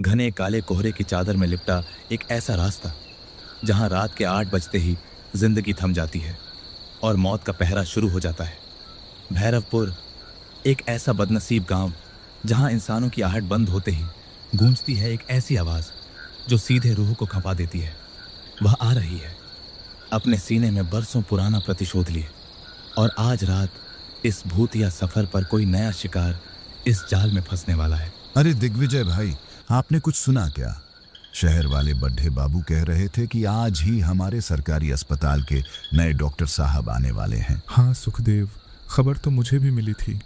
घने काले कोहरे की चादर में लिपटा एक ऐसा रास्ता जहां रात के 8 बजते ही जिंदगी थम जाती है और मौत का पहरा शुरू हो जाता है। भैरवपुर, एक ऐसा बदनसीब गांव जहां इंसानों की आहट बंद होते ही गूंजती है एक ऐसी आवाज जो सीधे रूह को खपा देती है। वह आ रही है अपने सीने में बरसों पुराना प्रतिशोध लिए, और आज रात इस भूतिया सफर पर कोई नया शिकार इस जाल में फंसने वाला है। अरे दिग्विजय भाई, आपने कुछ सुना क्या? शहर वाले बड्ढे बाबू कह रहे थे कि आज ही हमारे सरकारी अस्पताल के नए डॉक्टर साहब आने वाले हैं। हाँ सुखदेव, खबर तो मुझे भी मिली थी,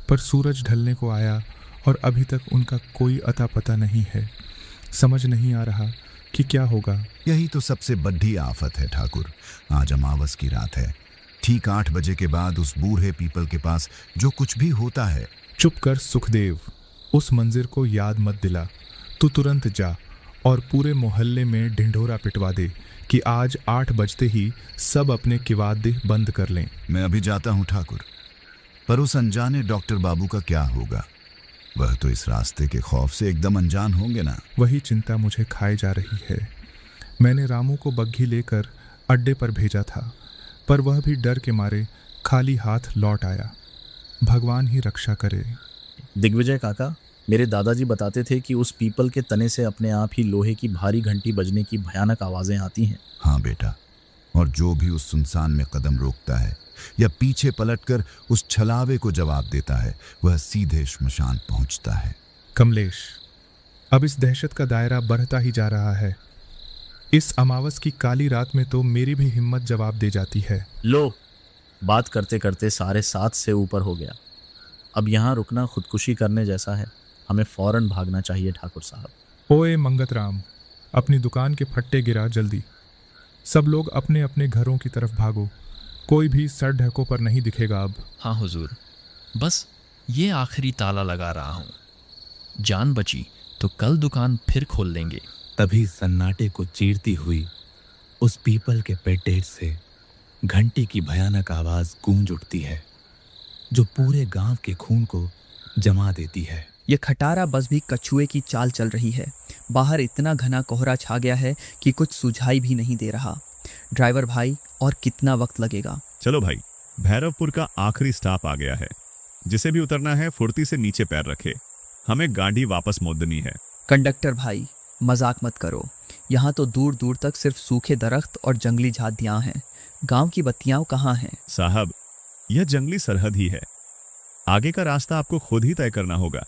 पर सूरज ढलने को आया और अभी तक उनका कोई अता पता नहीं है। समझ नहीं आ रहा कि क्या होगा। यही तो सबसे बड़ी आफत है ठाकुर। आज अमावस की रात है। ठीक 8 बजे के बाद उस बूढ़े पीपल के पास जो कुछ भी होता है। चुप कर सुखदेव, उस मंजिर को याद मत दिला। तू तुरंत जा और पूरे मोहल्ले में ढिंढोरा पिटवा दे कि आज 8 बजते ही सब अपने किवाड़ बंद कर लें। मैं अभी जाता हूँ ठाकुर, पर उस अनजाने डॉक्टर बाबू का क्या होगा? वह तो इस रास्ते के खौफ से एकदम अनजान होंगे ना। वही चिंता मुझे खाए जा रही है। मैंने रामू को बग्घी लेकर अड्डे पर भेजा था, पर वह भी डर के मारे खाली हाथ लौट आया। भगवान ही रक्षा करे। दिग्विजय काका, मेरे दादाजी बताते थे कि उस पीपल के तने से अपने आप ही लोहे की भारी घंटी बजने की भयानक आवाजें आती हैं। हाँ बेटा, और जो भी उस सुनसान में कदम रोकता है या पीछे पलटकर उस छलावे को जवाब देता है, वह सीधे श्मशान पहुंचता है। कमलेश, अब इस दहशत का दायरा बढ़ता ही जा रहा है। इस अमावस की काली रात में तो मेरी भी हिम्मत जवाब दे जाती है। लो, बात करते करते 7:30 से ऊपर हो गया। अब यहाँ रुकना खुदकुशी करने जैसा है। हमें फौरन भागना चाहिए ठाकुर साहब। ओए मंगतराम, अपनी दुकान के फट्टे गिरा जल्दी। सब लोग अपने अपने घरों की तरफ भागो। कोई भी सर ढको पर नहीं दिखेगा अब। हाँ हुजूर, बस ये आखिरी ताला लगा रहा हूँ। जान बची तो कल दुकान फिर खोल लेंगे। तभी सन्नाटे को चीरती हुई उस पीपल के पेटेर से घंटी की भयानक आवाज गूंज उठती है, जो पूरे गांव के खून को जमा देती है। ये खटारा बस भी कछुए की चाल चल रही है। बाहर इतना घना कोहरा छा गया है कि कुछ सुझाई भी नहीं दे रहा। ड्राइवर भाई, और कितना वक्त लगेगा? चलो भाई, भैरवपुर का आखिरी स्टॉप आ गया है। जिसे भी उतरना है फुर्ती से नीचे पैर रखे। हमें गाड़ी वापस मोड़नी है। कंडक्टर भाई, मजाक मत करो। यहाँ तो दूर दूर तक सिर्फ सूखे दरख्त और जंगली झाड़ियाँ हैं। गांव की बत्तियाँ कहाँ हैं? साहब, यह जंगली सरहद ही है। आगे का रास्ता आपको खुद ही तय करना होगा।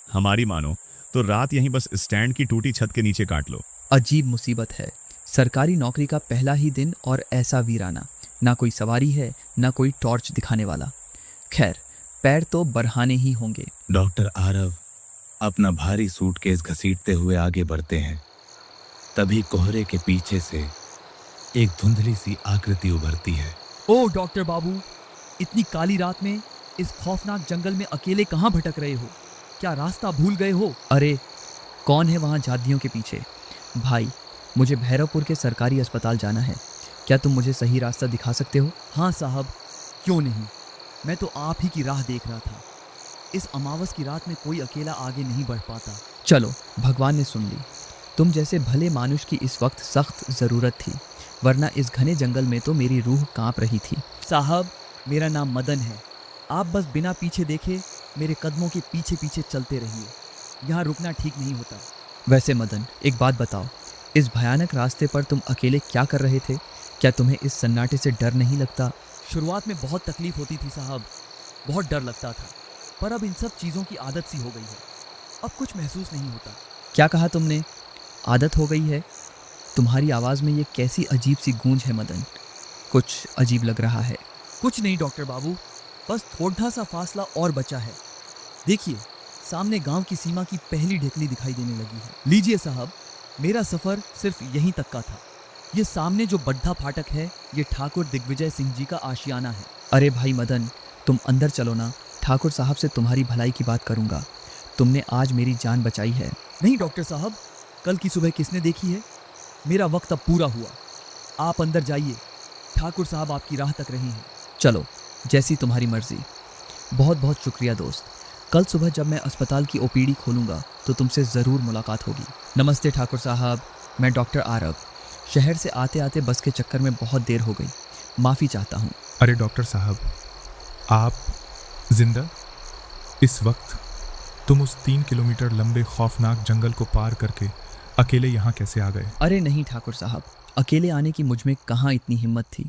हमारी मानो तो रात यहीं बस स्टैंड की टूटी छत के नीचे काट लो। अजीब मुसीबत है। सरकारी नौकरी का पहला ही दिन और ऐसा वीराना। ना कोई सवारी है, ना कोई टॉर्च दिखाने वाला। खैर, पैर तो बढ़ाने ही होंगे। डॉक्टर आरव अपना भारी सूटकेस घसीटते हुए आगे बढ़ते हैं। तभी कोहरे के पीछे से एक धुंधली सी आकृति उभरती है। ओ डॉक्टर बाबू, इतनी काली रात में इस खौफनाक जंगल में अकेले कहाँ भटक रहे हो? क्या रास्ता भूल गए हो? अरे, कौन है वहाँ झाड़ियों के पीछे? भाई, मुझे भैरवपुर के सरकारी अस्पताल जाना है। क्या तुम मुझे सही रास्ता दिखा सकते हो? हाँ साहब, क्यों नहीं। मैं तो आप ही की राह देख रहा था। इस अमावस की रात में कोई अकेला आगे नहीं बढ़ पाता। चलो, भगवान ने सुन ली। तुम जैसे भले मानुष की इस वक्त सख्त ज़रूरत थी, वरना इस घने जंगल में तो मेरी रूह कांप रही थी। साहब, मेरा नाम मदन है। आप बस बिना पीछे देखे मेरे कदमों के पीछे पीछे चलते रहिए। यहाँ रुकना ठीक नहीं होता। वैसे मदन, एक बात बताओ, इस भयानक रास्ते पर तुम अकेले क्या कर रहे थे? क्या तुम्हें इस सन्नाटे से डर नहीं लगता? शुरुआत में बहुत तकलीफ होती थी साहब, बहुत डर लगता था, पर अब इन सब चीज़ों की आदत सी हो गई है। अब कुछ महसूस नहीं होता। क्या कहा तुमने? आदत हो गई है? तुम्हारी आवाज़ में ये कैसी अजीब सी गूंज है मदन? कुछ अजीब लग रहा है। कुछ नहीं डॉक्टर बाबू, बस थोड़ा सा फासला और बचा है। देखिए, सामने गांव की सीमा की पहली ढेकली दिखाई देने लगी है। लीजिए साहब, मेरा सफ़र सिर्फ यहीं तक का था। ये सामने जो बड्ढा फाटक है, ये ठाकुर दिग्विजय सिंह जी का आशियाना है। अरे भाई मदन, तुम अंदर चलो ना। ठाकुर साहब से तुम्हारी भलाई की बात करूंगा। तुमने आज मेरी जान बचाई है। नहीं डॉक्टर साहब, कल की सुबह किसने देखी है? मेरा वक्त अब पूरा हुआ। आप अंदर जाइए, ठाकुर साहब आपकी राह तक रहे हैं। चलो, जैसी तुम्हारी मर्जी। बहुत बहुत शुक्रिया दोस्त। कल सुबह जब मैं अस्पताल की ओपीडी खोलूंगा तो तुमसे ज़रूर मुलाकात होगी। नमस्ते ठाकुर साहब, मैं डॉक्टर आरव। शहर से आते आते बस के चक्कर में बहुत देर हो गई, माफ़ी चाहता हूँ। अरे डॉक्टर साहब, आप जिंदा? इस वक्त तुम उस 3 किलोमीटर लंबे खौफनाक जंगल को पार करके अकेले यहाँ कैसे आ गए? अरे नहीं ठाकुर साहब, अकेले आने की मुझ में कहाँ इतनी हिम्मत थी।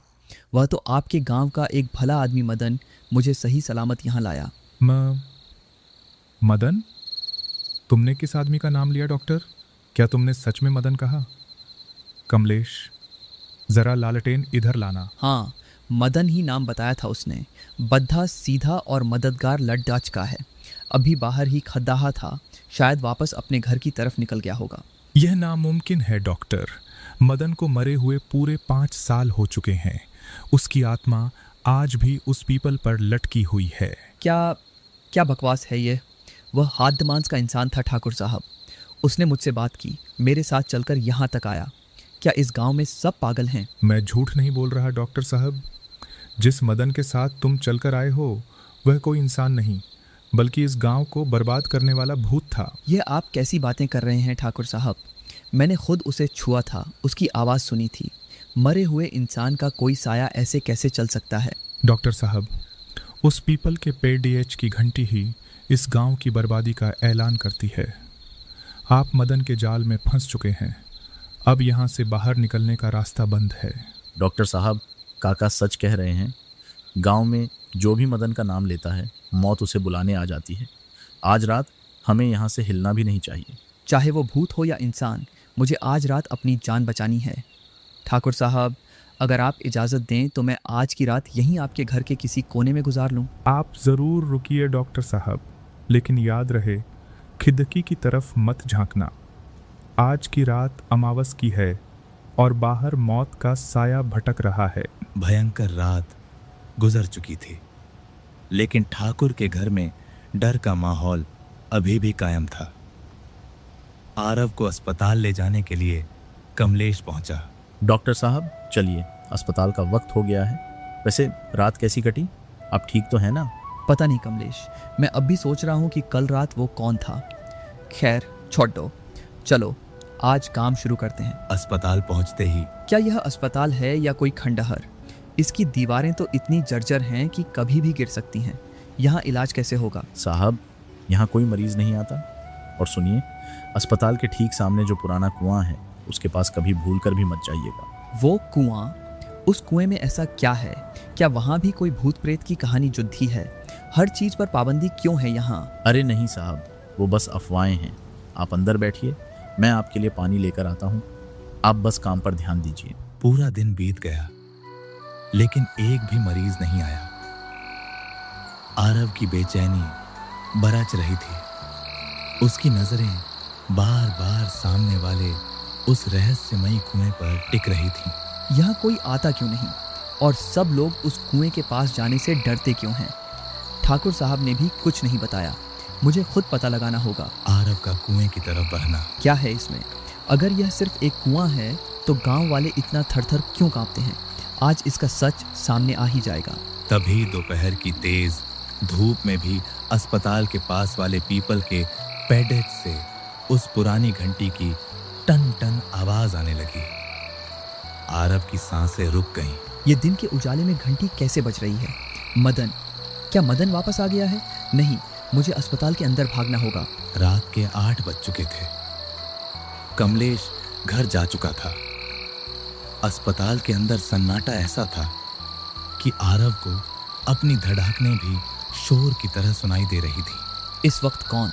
वह तो आपके गांव का एक भला आदमी मदन मुझे सही सलामत यहाँ लाया। मदन? तुमने किस आदमी का नाम लिया डॉक्टर? क्या तुमने सच में मदन कहा? कमलेश, जरा लालटेन इधर लाना। हाँ, मदन ही नाम बताया था उसने। बद्धा, सीधा और मददगार लड्डाच का है। अभी बाहर ही खद्दाहा था, शायद वापस अपने घर की तरफ निकल गया होगा। यह नामुमकिन है डॉक्टर। मदन को मरे हुए पूरे 5 साल हो चुके हैं। उसकी आत्मा आज भी उस पीपल पर लटकी हुई है। क्या बकवास है ये? वह हाथ मांस का इंसान था ठाकुर साहब। उसने मुझसे बात की, मेरे साथ चलकर यहाँ तक आया। क्या इस गांव में सब पागल हैं? मैं झूठ नहीं बोल रहा डॉक्टर साहब। जिस मदन के साथ तुम चलकर आए हो वह कोई इंसान नहीं, बल्कि इस गांव को बर्बाद करने वाला भूत था। यह आप कैसी बातें कर रहे हैं ठाकुर साहब? मैंने खुद उसे छुआ था, उसकी आवाज़ सुनी थी। मरे हुए इंसान का कोई साया ऐसे कैसे चल सकता है? डॉक्टर साहब, उस पीपल के पेड़ डीएच की घंटी ही इस गांव की बर्बादी का ऐलान करती है। आप मदन के जाल में फंस चुके हैं। अब यहाँ से बाहर निकलने का रास्ता बंद है। डॉक्टर साहब, काका सच कह रहे हैं। गांव में जो भी मदन का नाम लेता है, मौत उसे बुलाने आ जाती है। आज रात हमें यहाँ से हिलना भी नहीं चाहिए। चाहे वो भूत हो या इंसान, मुझे आज रात अपनी जान बचानी है। ठाकुर साहब, अगर आप इजाज़त दें तो मैं आज की रात यहीं आपके घर के किसी कोने में गुजार लूं। आप ज़रूर रुकिए डॉक्टर साहब, लेकिन याद रहे खिड़की की तरफ मत झांकना। आज की रात अमावस की है और बाहर मौत का साया भटक रहा है। भयंकर रात गुजर चुकी थी, लेकिन ठाकुर के घर में डर का माहौल अभी भी कायम था। आरव को अस्पताल ले जाने के लिए कमलेश पहुंचा। डॉक्टर साहब, चलिए, अस्पताल का वक्त हो गया है। वैसे रात कैसी कटी? आप ठीक तो हैं ना? पता नहीं कमलेश, मैं अब भी सोच रहा हूँ कि कल रात वो कौन था। खैर छोड़ दो, चलो आज काम शुरू करते हैं। अस्पताल पहुंचते ही क्या यह अस्पताल है या कोई खंडहर? इसकी दीवारें तो इतनी जर्जर हैं कि कभी भी गिर सकती हैं। यहाँ इलाज कैसे होगा? साहब, यहाँ कोई मरीज नहीं आता। और सुनिए, अस्पताल के ठीक सामने जो पुराना कुआं है, उसके पास कभी भूलकर भी मत जाइएगा। वो कुआं? उस कुएं में ऐसा क्या है? क्या वहाँ भी कोई भूत प्रेत की कहानी जुड़ी है? हर चीज़ पर पाबंदी क्यों है यहाँ? अरे नहीं साहब, वो बस अफवाहें हैं। आप अंदर बैठिए, मैं आपके लिए पानी लेकर आता हूँ। आप बस काम पर ध्यान दीजिए। पूरा दिन बीत गया, लेकिन एक भी मरीज नहीं आया। आरव की बेचैनी बरच रही थी। उसकी नजरें बार बार सामने वाले उस रहस्यमयी कुएं पर टिक रही थीं। यहाँ कोई आता क्यों नहीं? और सब लोग उस कुएं के पास जाने से डरते क्यों हैं? ठाकुर साहब ने भी कुछ नहीं बताया। मुझे खुद पता लगाना होगा। आरव का कुएं की तरफ बढ़ना। क्या है इसमें? अगर यह सिर्फ एक कुआं है तो गांव वाले इतना थर-थर क्यों कांपते हैं? आज इसका सच सामने आ ही जाएगा। तभी दोपहर की तेज धूप में भी अस्पताल के पास वाले पीपल के पेडेट से उस पुरानी घंटी की टन टन आवाज आने लगी। आरव की सांसें रुक गईं। ये दिन के उजाले में घंटी कैसे बज रही है? मदन? क्या मदन वापस आ गया है? नहीं, मुझे अस्पताल के अंदर भागना होगा। रात के 8 बज चुके थे। कमलेश घर जा चुका था। अस्पताल के अंदर सन्नाटा ऐसा था कि आरव को अपनी धड़ाकने भी शोर की तरह सुनाई दे रही थी। इस वक्त कौन?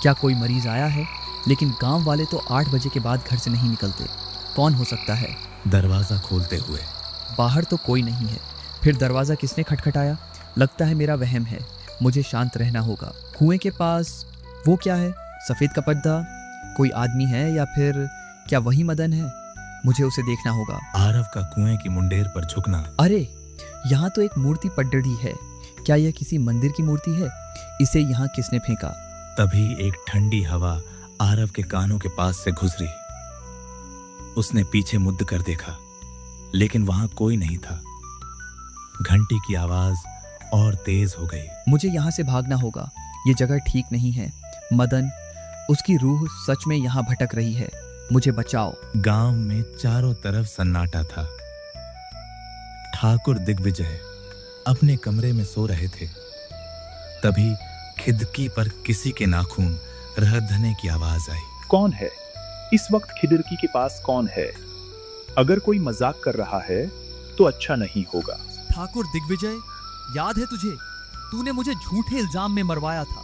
क्या कोई मरीज आया है? लेकिन गांव वाले तो 8 बजे के बाद घर से नहीं निकलते। कौन हो सकता है? दरवाजा खोलते हुए बाहर तो कोई नहीं है। फिर दरवाज़ा किसने खटखटाया? लगता है मेरा वहम है। मुझे शांत रहना होगा। कुएं के पास वो क्या है? सफ़ेद का पर्दा? कोई आदमी है या फिर क्या वही मदन है? मुझे उसे देखना होगा। आरव का कुएं की मुंडेर पर झुकना। अरे, यहाँ तो एक मूर्ति पड़ रही है। क्या यह किसी मंदिर की मूर्ति है? इसे यहाँ किसने फेंका? तभी एक ठंडी हवा आरव के कानों के पास से गुजरी। उसने पीछे मुद्द कर देखा, लेकिन वहां कोई नहीं था। घंटी की आवाज और तेज हो गई। मुझे यहाँ से भागना होगा। ये जगह ठीक नहीं है। मदन, उसकी रूह सच में यहाँ भटक रही है। मुझे बचाओ। गांव में चारों तरफ सन्नाटा था। ठाकुर दिग्विजय अपने कमरे में सो रहे थे। तभी खिड़की पर किसी के नाखून रहदने की आवाज आई। कौन है इस वक्त खिड़की के पास? कौन है? अगर कोई मजाक कर रहा है तो अच्छा नहीं होगा। ठाकुर दिग्विजय, याद है तुझे? तूने मुझे झूठे इल्जाम में मरवाया था।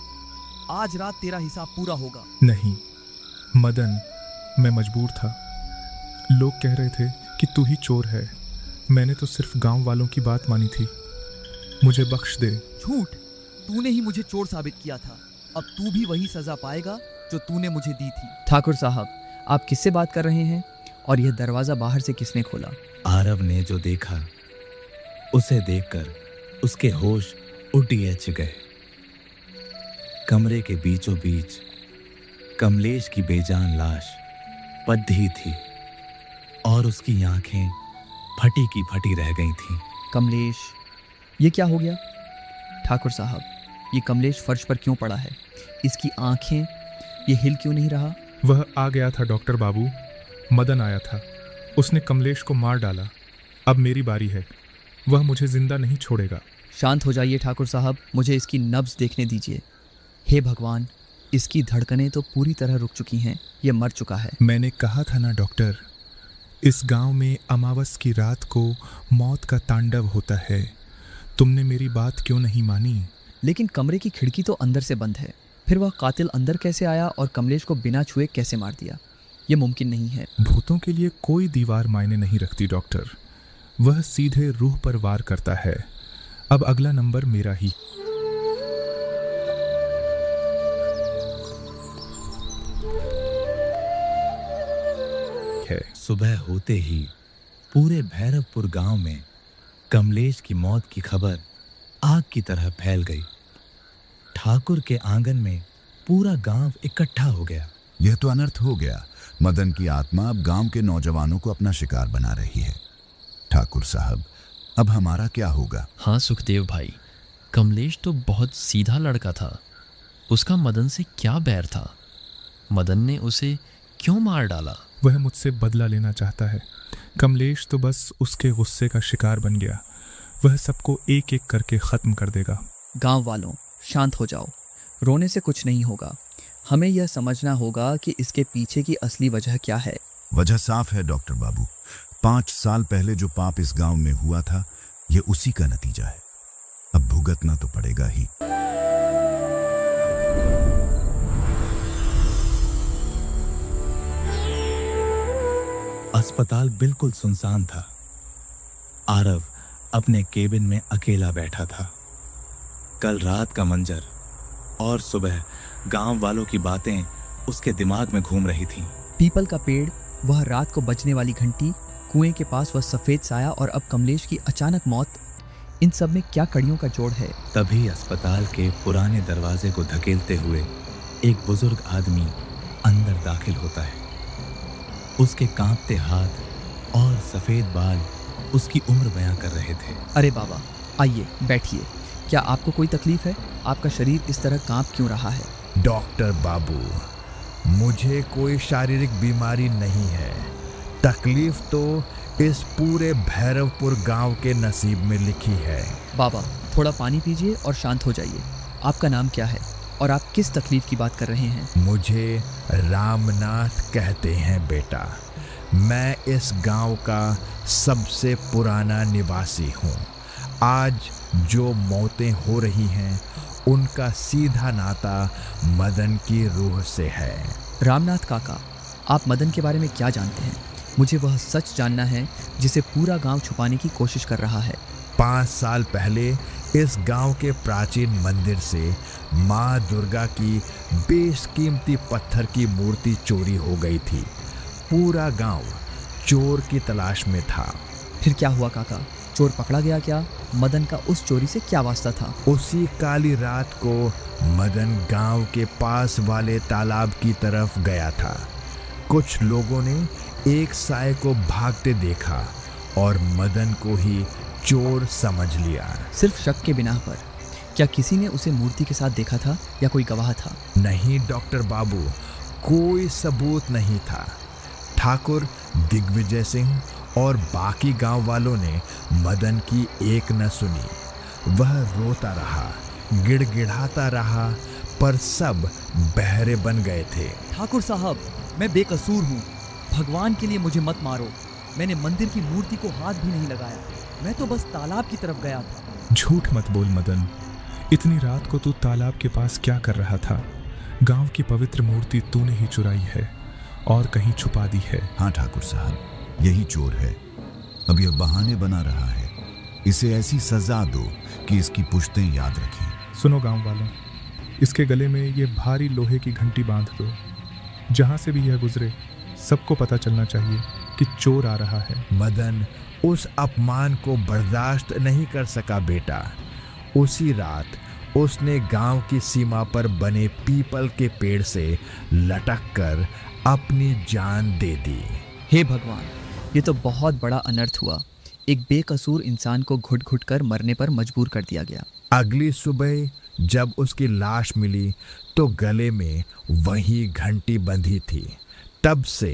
आज रात तेरा हिसाब पूरा होगा। नहीं मदन, मैं मजबूर था। लोग कह रहे थे कि तू ही चोर है। मैंने तो सिर्फ गांव वालों की बात मानी थी। मुझे बख्श दे। झूठ! तूने ही मुझे चोर साबित किया था। अब तू भी वही सजा पाएगा जो तूने मुझे दी थी। ठाकुर साहब, आप किससे बात कर रहे हैं? और यह दरवाजा बाहर से किसने खोला? आरव ने जो देखा उसे देखकर उसके होश उड़िए गए। कमरे के बीचों बीच कमलेश की बेजान लाश पड़ी थी और उसकी आंखें फटी की फटी रह गई थीं। कमलेश, ये क्या हो गया? ठाकुर साहब, ये कमलेश फर्श पर क्यों पड़ा है? इसकी आंखें, ये हिल क्यों नहीं रहा? वह आ गया था डॉक्टर बाबू। मदन आया था। उसने कमलेश को मार डाला। अब मेरी बारी है। वह मुझे जिंदा नहीं छोड़ेगा। शांत हो जाइए ठाकुर साहब, मुझे इसकी नब्ज देखने दीजिए। हे भगवान, इसकी धड़कनें तो पूरी तरह रुक चुकी हैं। ये मर चुका है। मैंने कहा था ना डॉक्टर, इस गांव में अमावस की रात को मौत का तांडव होता है। तुमने मेरी बात क्यों नहीं मानी? लेकिन कमरे की खिड़की तो अंदर से बंद है। फिर वह कातिल अंदर कैसे आया और कमलेश को बिना छुए कैसे मार दिया? ये मुमकिन नहीं है। भूतों के लिए कोई दीवार मायने नहीं रखती डॉक्टर। वह सीधे रूह पर वार करता है। अब अगला नंबर मेरा ही। है सुबह होते ही पूरे भैरवपुर गांव में कमलेश की मौत की खबर आग की तरह फैल गई। ठाकुर के आंगन में पूरा गांव इकट्ठा हो गया। यह तो अनर्थ हो गया। मदन की आत्मा अब गांव के नौजवानों को अपना शिकार बना रही है। ठाकुर साहब, अब हमारा क्या होगा? हाँ सुखदेव भाई, कमलेश तो बहुत सीधा लड़का था। उसका मदन से क्या बैर था? मदन ने उसे क्यों मार डाला? वह मुझसे बदला लेना चाहता है। कमलेश तो बस उसके गुस्से का शिकार बन गया। वह सबको एक एक करके खत्म कर देगा। गांव वालों, शांत हो जाओ। रोने से कुछ नहीं होगा। हमें यह समझना होगा कि इसके पीछे की असली वजह क्या है। वजह साफ है डॉक्टर बाबू। 5 साल पहले जो पाप इस गांव में हुआ था, यह उसी का नतीजा है। अब भुगतना तो पड़ेगा ही। अस्पताल बिल्कुल सुनसान था। आरव अपने केबिन में अकेला बैठा था। कल रात का मंजर और सुबह गांव वालों की बातें उसके दिमाग में घूम रही थीं। पीपल का पेड़, वह रात को बजने वाली घंटी, कुएं के पास वह सफेद साया और अब कमलेश की अचानक मौत, इन सब में क्या कड़ियों का जोड़ है? तभी अस्पताल के पुराने दरवाजे को धकेलते हुए एक बुजुर्ग आदमी अंदर दाखिल होता है। उसके कांपते हाथ और सफेद बाल उसकी उम्र बयां कर रहे थे। अरे बाबा, आइए बैठिए। क्या आपको कोई तकलीफ है? आपका शरीर इस तरह कांप क्यों रहा है? डॉक्टर बाबू, मुझे कोई शारीरिक बीमारी नहीं है। तकलीफ तो इस पूरे भैरवपुर गांव के नसीब में लिखी है। बाबा, थोड़ा पानी पीजिए और शांत हो जाइए। आपका नाम क्या है और आप किस तकलीफ की बात कर रहे हैं? मुझे रामनाथ कहते हैं बेटा। मैं इस गांव का सबसे पुराना निवासी हूँ। आज जो मौतें हो रही हैं, उनका सीधा नाता मदन की रूह से है। रामनाथ काका, आप मदन के बारे में क्या जानते हैं? मुझे वह सच जानना है जिसे पूरा गांव छुपाने की कोशिश कर रहा है। 5 साल पहले इस गांव के प्राचीन मंदिर से माँ दुर्गा की बेशकीमती पत्थर की मूर्ति चोरी हो गई थी। पूरा गांव चोर की तलाश में था। फिर क्या हुआ काका? चोर पकड़ा गया क्या? मदन का उस चोरी से क्या वास्ता था? उसी काली रात को मदन गांव के पास वाले तालाब की तरफ गया था। कुछ लोगों ने एक साए को भागते देखा और मदन को ही चोर समझ लिया। सिर्फ शक के बिना पर? क्या किसी ने उसे मूर्ति के साथ देखा था या कोई गवाह था? नहीं डॉक्टर बाबू, कोई सबूत नहीं था। ठाकुर दिग्विजय सिंह और बाकी गांव वालों ने मदन की एक न सुनी। वह रोता रहा, गिड़गिड़ाता रहा, पर सब बहरे बन गए थे। ठाकुर साहब, मैं बेकसूर हूँ, भगवान के लिए मुझे मत मारो। मैंने मंदिर की मूर्ति को हाथ भी नहीं लगाया, मैं तो बस तालाब की तरफ गया था। झूठ मत बोल मदन, इतनी रात को तू तालाब के पास क्या कर रहा था? गांव की पवित्र मूर्ति तूने ही चुराई है और कहीं छुपा दी है। हाँ ठाकुर साहब, यही चोर है। अब यह बहाने बना रहा है। इसे ऐसी सजा दो कि इसकी पुश्तें याद रखें। सुनो गांव वालों, इसके गले में ये भारी लोहे की घंटी बांध दो। जहां से भी यह गुजरे सबको पता चलना चाहिए कि चोर आ रहा है। मदन उस अपमान को बर्दाश्त नहीं कर सका बेटा। उसी रात उसने गांव की सीमा पर बने पीपल के पेड़ से लटक कर अपनी जान दे दी। हे भगवान, ये तो बहुत बड़ा अनर्थ हुआ। एक बेकसूर इंसान को घुट घुट कर मरने पर मजबूर कर दिया गया। अगली सुबह जब उसकी लाश मिली तो गले में वही घंटी बंधी थी। तब से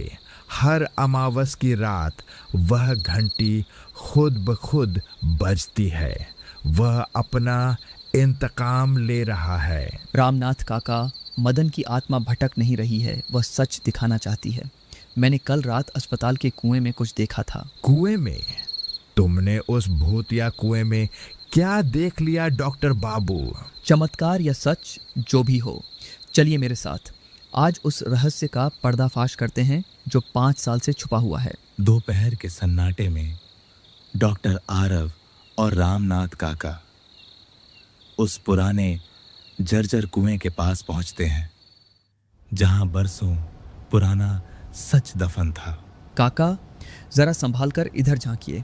हर अमावस की रात वह घंटी खुद ब खुद बजती है। वह अपना इंतकाम ले रहा है। रामनाथ काका, मदन की आत्मा भटक नहीं रही है, वह सच दिखाना चाहती है। मैंने कल रात अस्पताल के कुएं में कुछ देखा था। कुएं में? तुमने उस भूतिया कुएं में क्या देख लिया डॉक्टर बाबू? चमत्कार या सच, जो भी हो, चलिए मेरे साथ। आज उस रहस्य का पर्दाफाश करते हैं जो 5 साल से छुपा हुआ है। दोपहर के सन्नाटे में डॉक्टर आरव और रामनाथ काका उस पुराने जर्जर कुएं के पास पहुंचते हैं जहां बरसों पुराना सच दफन था। काका, जरा संभाल कर इधर झांकिए।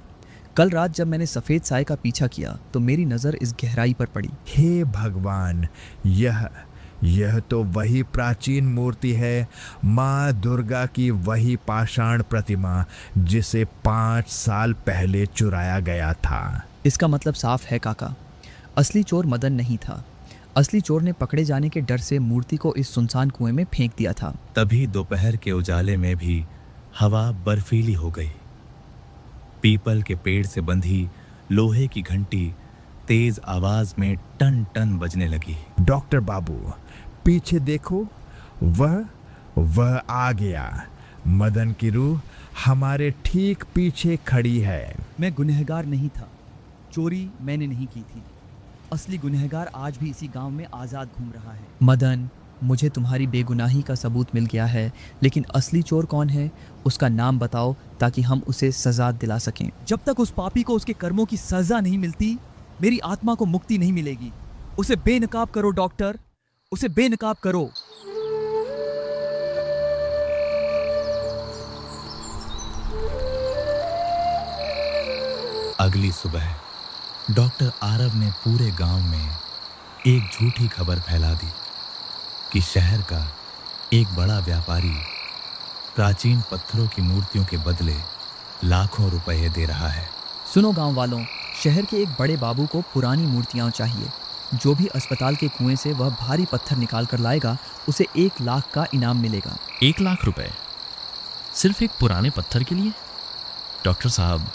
कल रात जब मैंने सफेद साए का पीछा किया तो मेरी नजर इस गहराई पर पड़ी। हे भगवान, यह तो वही प्राचीन मूर्ति है, माँ दुर्गा की वही पाषाण प्रतिमा जिसे 5 साल पहले चुराया गया था। इसका मतलब साफ है काका, असली चोर मदन नहीं था। असली चोर ने पकड़े जाने के डर से मूर्ति को इस सुनसान कुएं में फेंक दिया था। तभी दोपहर के उजाले में भी हवा बर्फीली हो गई। पीपल के पेड़ से बंधी लोहे की घंटी तेज आवाज में टन टन बजने लगी। डॉक्टर बाबू, पीछे देखो, वह आ गया। मदन की रूह हमारे ठीक पीछे खड़ी है। मैं गुनहगार नहीं था, चोरी मैंने नहीं की थी। असली गुनहगार आज भी इसी गांव में आज़ाद घूम रहा है। मदन, मुझे तुम्हारी बेगुनाही का सबूत मिल गया है, लेकिन असली चोर कौन है उसका नाम बताओ ताकि हम उसे सजा दिला सकें। जब तक उस पापी को उसके कर्मों की सजा नहीं मिलती, मेरी आत्मा को मुक्ति नहीं मिलेगी। उसे बेनकाब करो डॉक्टर, उसे बेनकाब करो। अगली सुबह डॉक्टर आरव ने पूरे गांव में एक झूठी खबर फैला दी कि शहर का एक बड़ा व्यापारी प्राचीन पत्थरों की मूर्तियों के बदले लाखों रुपए दे रहा है। सुनो गांव वालों, शहर के एक बड़े बाबू को पुरानी मूर्तियां चाहिए। जो भी अस्पताल के कुएं से वह भारी पत्थर निकाल कर लाएगा उसे 1 लाख का इनाम मिलेगा। 1 लाख रुपए सिर्फ एक पुराने पत्थर के लिए? डॉक्टर साहब,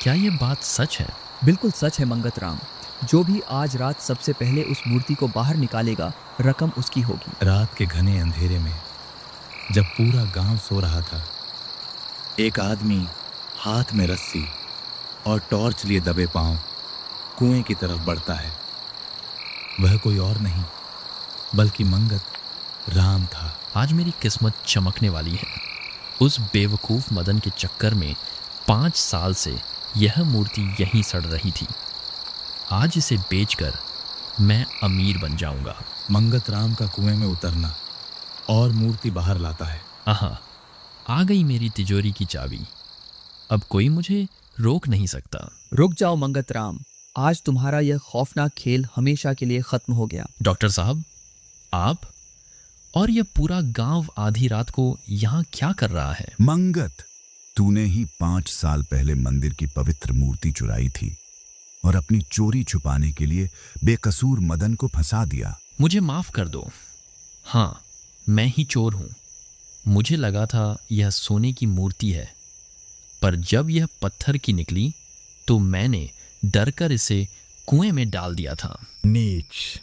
क्या ये बात सच है? बिल्कुल सच है मंगत राम। जो भी आज रात सबसे पहले उस मूर्ति को बाहर निकालेगा, रकम उसकी होगी। रात के घने अंधेरे में जब पूरा गांव सो रहा था, एक आदमी हाथ में रस्सी और टॉर्च लिए दबे पांव कुएं की तरफ बढ़ता है। वह कोई और नहीं बल्कि मंगत राम था। आज मेरी किस्मत चमकने वाली है। उस बेवकूफ मदन के चक्कर में 5 साल से यह मूर्ति यहीं सड़ रही थी। आज इसे बेचकर मैं अमीर बन जाऊंगा। मंगत राम का कुएं में उतरना और मूर्ति बाहर लाता है। आहा, आ गई मेरी तिजोरी की चाबी। अब कोई मुझे रोक नहीं सकता। रुक जाओ मंगत राम, आज तुम्हारा यह खौफनाक खेल हमेशा के लिए खत्म हो गया। डॉक्टर साहब, आप और यह पूरा गांव आधी रात को यहाँ क्या कर रहा है? मंगत, तूने ही 5 साल पहले मंदिर की पवित्र मूर्ति चुराई थी और अपनी चोरी छुपाने के लिए बेकसूर मदन को फंसा दिया। मुझे माफ कर दो। हाँ, मैं ही चोर हूं। मुझे लगा था यह सोने की मूर्ति है, पर जब यह पत्थर की निकली तो मैंने डरकर इसे कुएं में डाल दिया था। नीच,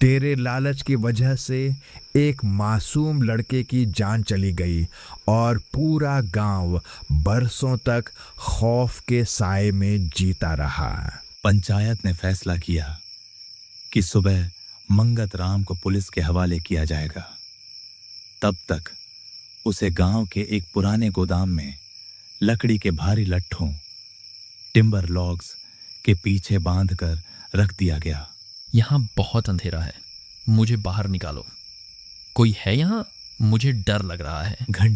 तेरे लालच की वजह से एक मासूम लड़के की जान चली गई और पूरा गांव बरसों तक खौफ के साए में जीता रहा। पंचायत ने फैसला किया कि सुबह मंगत राम को पुलिस के हवाले किया जाएगा। तब तक उसे गांव के एक पुराने गोदाम में लकड़ी के भारी लट्ठों, टिम्बर लॉग्स के पीछे बांधकर रख दिया गया। यहाँ बहुत अंधेरा है, मुझे बाहर निकालो। कोई है यहाँ? मुझे डर लग रहा है। घंटे